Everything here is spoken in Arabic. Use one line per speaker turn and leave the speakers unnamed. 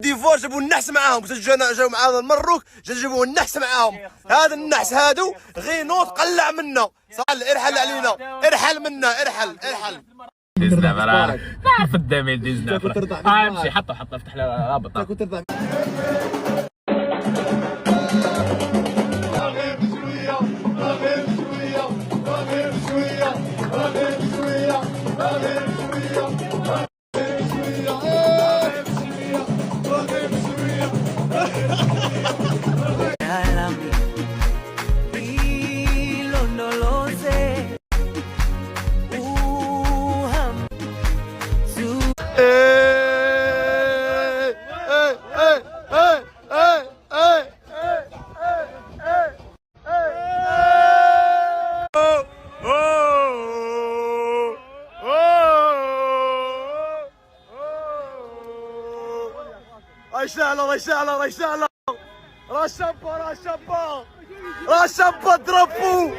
ديفوار جابوا النحس معاهم، جاو معانا المروك جابوا النحس معاهم. هذا النحس هادو غينوض قلع منا، صال ارحل علينا، ارحل منا، ارحل.
ديزنا ما عارف الدمي ديزنا امشي حطه افتح له رابط. رشالة رشابا ضربوا